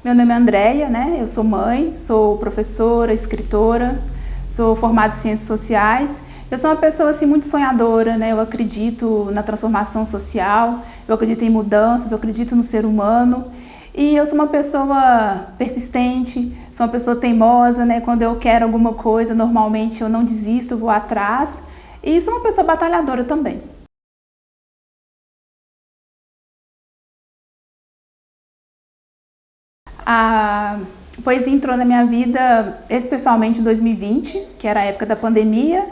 Meu nome é Andréia, né? Eu sou mãe, sou professora, escritora, sou formada em Ciências Sociais. Eu sou uma pessoa assim, muito sonhadora, né? Eu acredito na transformação social, eu acredito em mudanças, eu acredito no ser humano. E eu sou uma pessoa persistente, sou uma pessoa teimosa, né? Quando eu quero alguma coisa, normalmente eu não desisto, eu vou atrás. E sou uma pessoa batalhadora também. A poesia entrou na minha vida especialmente em 2020, que era a época da pandemia.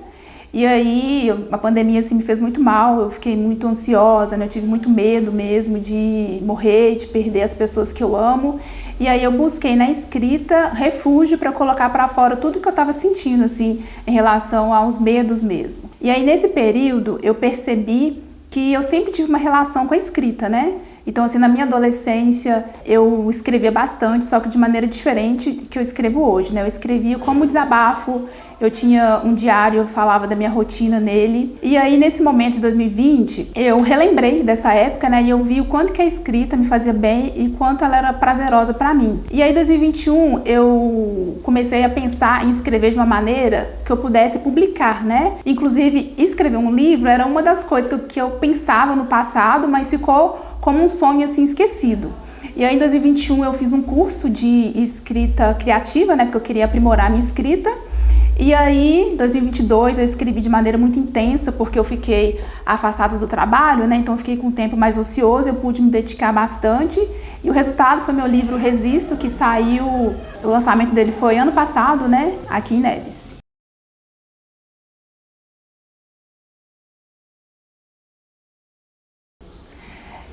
E aí a pandemia assim, me fez muito mal, eu fiquei muito ansiosa, né? Eu tive muito medo mesmo de morrer, de perder as pessoas que eu amo. E aí eu busquei na escrita refúgio para colocar para fora tudo que eu estava sentindo assim, em relação aos medos mesmo. E aí nesse período eu percebi que eu sempre tive uma relação com a escrita, né? Então, assim, na minha adolescência, eu escrevia bastante, só que de maneira diferente do que eu escrevo hoje, né? Eu escrevia como desabafo, eu tinha um diário, eu falava da minha rotina nele. E aí, nesse momento de 2020, eu relembrei dessa época, né? E eu vi o quanto que a escrita me fazia bem e quanto ela era prazerosa para mim. E aí, em 2021, eu comecei a pensar em escrever de uma maneira que eu pudesse publicar, né? Inclusive, escrever um livro era uma das coisas que eu pensava no passado, mas ficou como um sonho assim esquecido. E aí em 2021 eu fiz um curso de escrita criativa, né, porque eu queria aprimorar a minha escrita. E aí em 2022 eu escrevi de maneira muito intensa, porque eu fiquei afastada do trabalho, né, então eu fiquei com um tempo mais ocioso, eu pude me dedicar bastante. E o resultado foi meu livro Resisto, que saiu, o lançamento dele foi ano passado, né, aqui em Neves.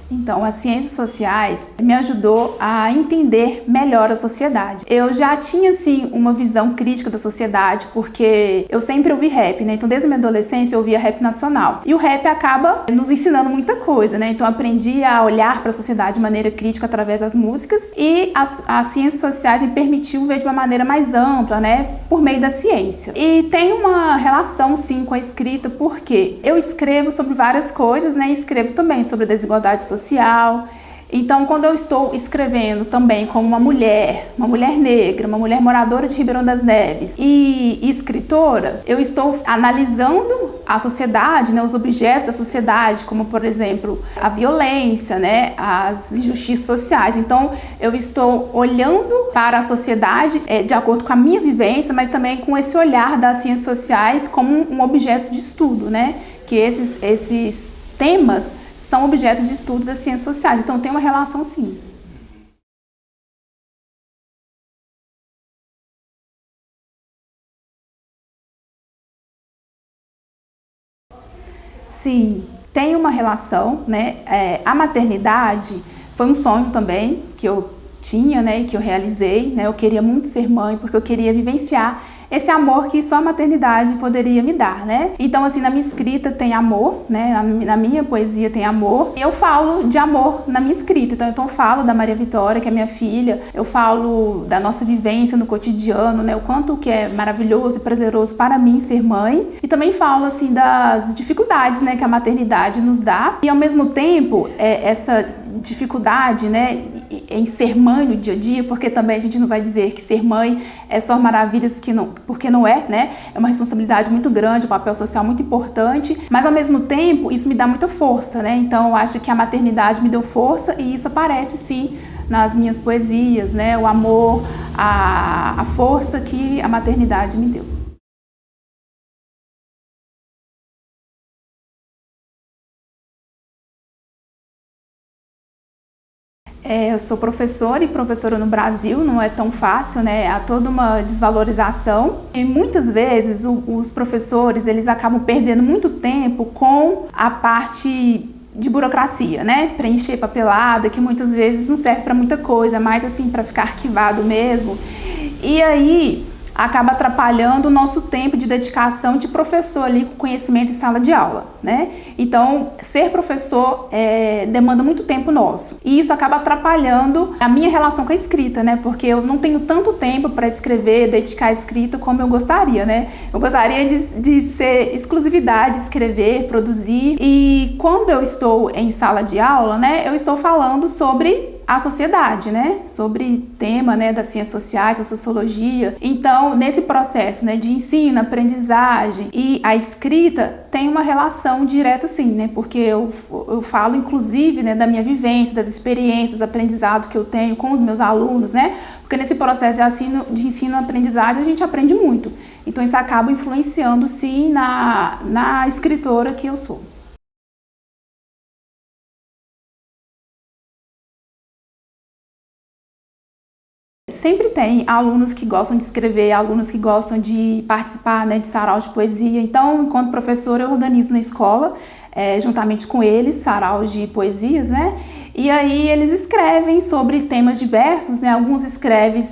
Então, as ciências sociais me ajudou a entender melhor a sociedade. Eu já tinha, assim, uma visão crítica da sociedade, porque eu sempre ouvi rap, né? Então, desde a minha adolescência, eu ouvia rap nacional. E o rap acaba nos ensinando muita coisa, né? Então, eu aprendi a olhar para a sociedade de maneira crítica através das músicas. E as ciências sociais me permitiu ver de uma maneira mais ampla, né? Por meio da ciência. E tem uma relação, sim, com a escrita, porque eu escrevo sobre várias coisas, né? E escrevo também sobre a desigualdade social. Então, quando eu estou escrevendo também como uma mulher negra, uma mulher moradora de Ribeirão das Neves e escritora, eu estou analisando a sociedade, né, os objetos da sociedade, como, por exemplo, a violência, né, as injustiças sociais. Então, eu estou olhando para a sociedade de acordo com a minha vivência, mas também com esse olhar das ciências sociais como um objeto de estudo, né, que esses temas são objetos de estudo das ciências sociais, então tem uma relação sim. Sim, tem uma relação, né? A maternidade foi um sonho também que eu tinha, né, e que eu realizei, né? Eu queria muito ser mãe porque eu queria vivenciar esse amor que só a maternidade poderia me dar, né? Então, assim, na minha escrita tem amor, né? Na minha poesia tem amor. E eu falo de amor na minha escrita. Então, eu falo da Maria Vitória, que é minha filha. Eu falo da nossa vivência no cotidiano, né? O quanto que é maravilhoso e prazeroso para mim ser mãe. E também falo, assim, das dificuldades, né, que a maternidade nos dá. E, ao mesmo tempo, essa dificuldade, né, em ser mãe no dia a dia, porque também a gente não vai dizer que ser mãe é só maravilhas, que não, porque não é, né? É uma responsabilidade muito grande, um papel social muito importante, mas ao mesmo tempo isso me dá muita força, né? Então eu acho que a maternidade me deu força e isso aparece sim nas minhas poesias, né? O amor, a força que a maternidade me deu. Eu sou professora e professora no Brasil não é tão fácil, né? Há toda uma desvalorização e muitas vezes os professores eles acabam perdendo muito tempo com a parte de burocracia, né? Preencher papelada, que muitas vezes não serve para muita coisa, mais assim para ficar arquivado mesmo. E aí acaba atrapalhando o nosso tempo de dedicação de professor ali com conhecimento em sala de aula, né? Então, ser professor demanda muito tempo nosso. E isso acaba atrapalhando a minha relação com a escrita, né? Porque eu não tenho tanto tempo para escrever, dedicar a escrita como eu gostaria, né? Eu gostaria de ser exclusividade, escrever, produzir. E quando eu estou em sala de aula, né? Eu estou falando sobre a sociedade, né? Sobre tema, né, das ciências sociais, da sociologia. Então, nesse processo, né, de ensino, aprendizagem e a escrita tem uma relação direta, sim, né? Porque eu falo, inclusive, né, da minha vivência, das experiências, do aprendizado que eu tenho com os meus alunos, né? Porque nesse processo de ensino e aprendizagem a gente aprende muito. Então, isso acaba influenciando, sim, na escritora que eu sou. Sempre tem alunos que gostam de escrever, alunos que gostam de participar, né, de sarau de poesia. Então, enquanto professora, eu organizo na escola, juntamente com eles, sarau de poesias, né? E aí eles escrevem sobre temas diversos, né? Alguns escrevem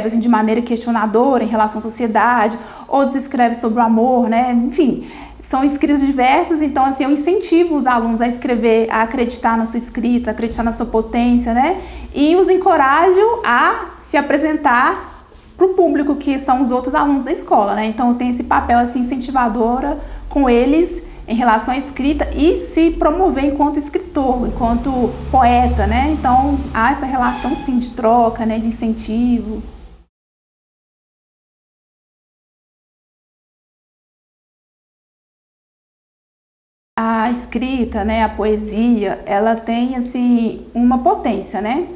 assim, de maneira questionadora em relação à sociedade, outros escrevem sobre o amor, né? Enfim, são escritas diversas, então assim, eu incentivo os alunos a escrever, a acreditar na sua escrita, a acreditar na sua potência, né? E os encorajo a se apresentar para o público, que são os outros alunos da escola, né? Então eu tenho esse papel assim, incentivadora com eles em relação à escrita e se promover enquanto escritor, enquanto poeta, né? Então há essa relação sim de troca, né? De incentivo. A escrita, né, a poesia, ela tem assim uma potência, né?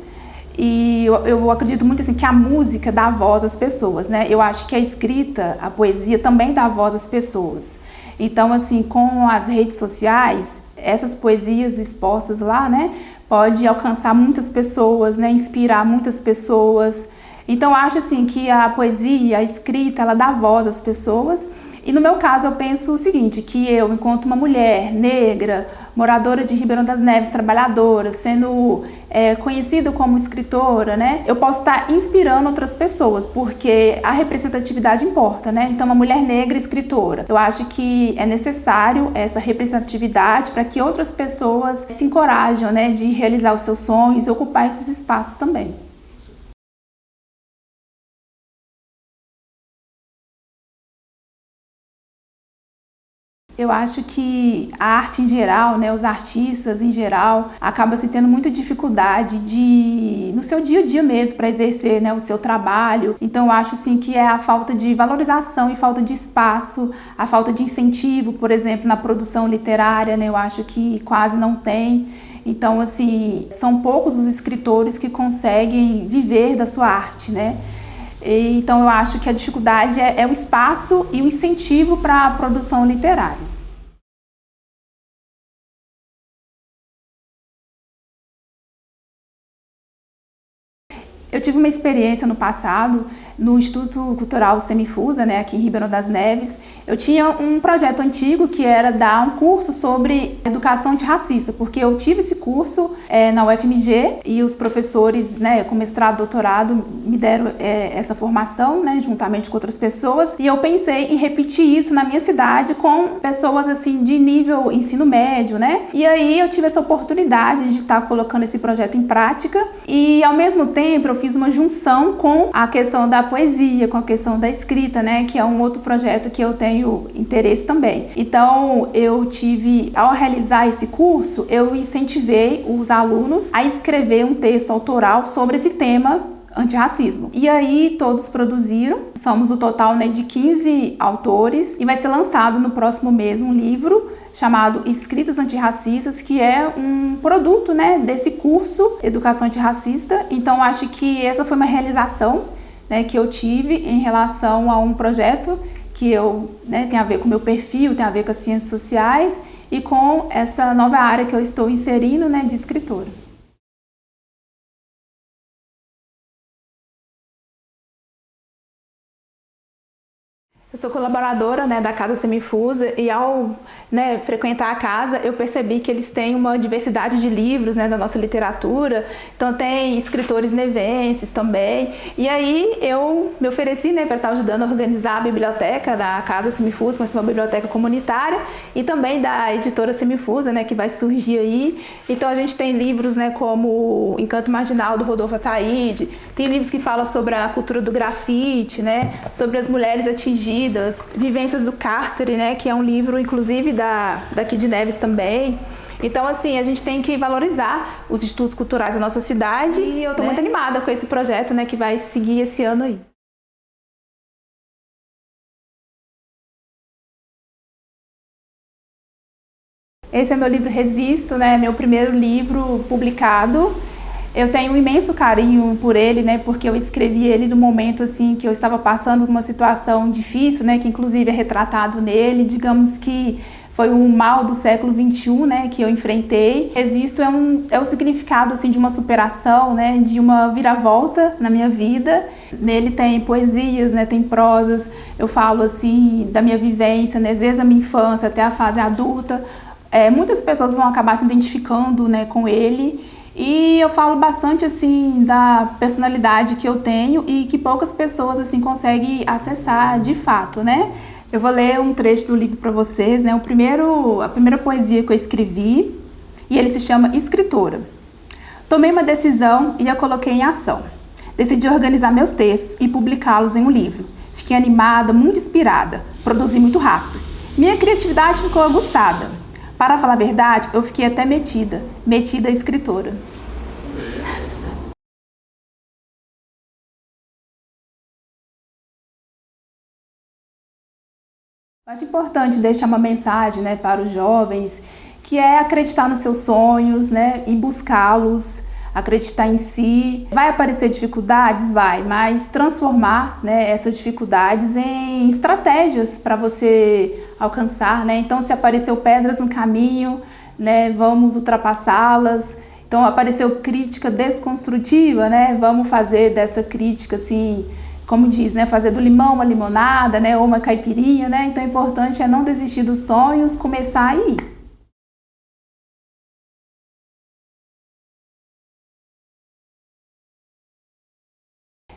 E eu acredito muito assim que a música dá voz às pessoas, né? Eu acho que a escrita, a poesia também dá voz às pessoas. Então, assim, com as redes sociais, essas poesias expostas lá, né, pode alcançar muitas pessoas, né, inspirar muitas pessoas. Então, acho assim que a poesia, a escrita, ela dá voz às pessoas. E no meu caso, eu penso o seguinte, que eu, enquanto uma mulher negra, moradora de Ribeirão das Neves, trabalhadora, sendo conhecida como escritora, né, eu posso estar inspirando outras pessoas, porque a representatividade importa, né? Então, uma mulher negra escritora, eu acho que é necessário essa representatividade para que outras pessoas se encorajam, né, de realizar os seus sonhos e ocupar esses espaços também. Eu acho que a arte em geral, né, os artistas em geral, acabam se tendo muita dificuldade no seu dia a dia mesmo, para exercer, né, o seu trabalho. Então eu acho assim que é a falta de valorização e falta de espaço, a falta de incentivo, por exemplo, na produção literária, né, eu acho que quase não tem. Então, assim, são poucos os escritores que conseguem viver da sua arte, né? Então eu acho que a dificuldade é o espaço e o incentivo para a produção literária. Eu tive uma experiência no passado no Instituto Cultural Semifusa, né, aqui em Ribeirão das Neves. Eu tinha um projeto antigo que era dar um curso sobre educação antirracista, porque eu tive esse curso na UFMG e os professores, né, com mestrado, doutorado, me deram essa formação, né, juntamente com outras pessoas, e eu pensei em repetir isso na minha cidade com pessoas assim de nível ensino médio, né? E aí eu tive essa oportunidade de estar colocando esse projeto em prática e ao mesmo tempo eu fiz uma junção com a questão da poesia, com a questão da escrita, né, que é um outro projeto que eu tenho interesse também. Então, ao realizar esse curso, eu incentivei os alunos a escrever um texto autoral sobre esse tema antirracismo. E aí todos produziram, somos o total, né, de 15 autores e vai ser lançado no próximo mês um livro chamado Escritas Antirracistas, que é um produto, né, desse curso Educação Antirracista. Então acho que essa foi uma realização, né, que eu tive em relação a um projeto que tem a ver com o meu perfil, tem a ver com as ciências sociais e com essa nova área que eu estou inserindo, né, de escritora. Eu sou colaboradora, né, da Casa Semifusa e ao, né, frequentar a casa eu percebi que eles têm uma diversidade de livros, né, da nossa literatura. Então tem escritores nevenses também. E aí eu me ofereci, né, para estar ajudando a organizar a biblioteca da Casa Semifusa, que vai ser uma biblioteca comunitária, e também da editora Semifusa, né, que vai surgir aí. Então a gente tem livros, né, como Encanto Marginal do Rodolfo Ataíde, tem livros que falam sobre a cultura do grafite, né, sobre as mulheres atingidas, Vivências do Cárcere, né, que é um livro, inclusive, daqui de Neves também. Então, assim, a gente tem que valorizar os institutos culturais da nossa cidade e eu tô muito animada com esse projeto, né, que vai seguir esse ano aí. Esse é meu livro Resisto, né, meu primeiro livro publicado. Eu tenho um imenso carinho por ele, né, porque eu escrevi ele no momento assim que eu estava passando por uma situação difícil, né, que inclusive é retratado nele, digamos que foi um mal do século XXI, né, que eu enfrentei. Resisto é o significado assim de uma superação, né, de uma viravolta na minha vida. Nele tem poesias, né, tem prosas. Eu falo assim da minha vivência, né, desde a minha infância até a fase adulta. Muitas pessoas vão acabar se identificando, né, com ele. E eu falo bastante assim da personalidade que eu tenho e que poucas pessoas assim conseguem acessar de fato, né? Eu vou ler um trecho do livro para vocês, né? A primeira poesia que eu escrevi, e ele se chama Escritora. Tomei uma decisão e a coloquei em ação. Decidi organizar meus textos e publicá-los em um livro. Fiquei animada, muito inspirada. Produzi muito rápido. Minha criatividade ficou aguçada. Para falar a verdade, eu fiquei até metida escritora. Eu acho importante deixar uma mensagem, né, para os jovens, que é acreditar nos seus sonhos, né, e buscá-los, acreditar em si. Vai aparecer dificuldades? Vai, mas transformar, né, essas dificuldades em estratégias para você alcançar, né? Então, se apareceu pedras no caminho, né, vamos ultrapassá-las. Então, apareceu crítica desconstrutiva, né? Vamos fazer dessa crítica assim, como diz, né, fazer do limão uma limonada, né, ou uma caipirinha, né? Então, o importante é não desistir dos sonhos, começar aí.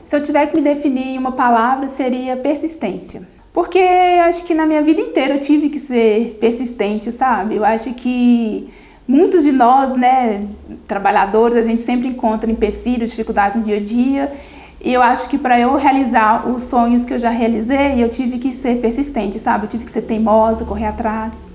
Se eu tiver que me definir em uma palavra, seria persistência. Porque acho que na minha vida inteira eu tive que ser persistente, sabe? Eu acho que muitos de nós, né, trabalhadores, a gente sempre encontra empecilhos, dificuldades no dia a dia. E eu acho que para eu realizar os sonhos que eu já realizei, eu tive que ser persistente, sabe? Eu tive que ser teimosa, correr atrás.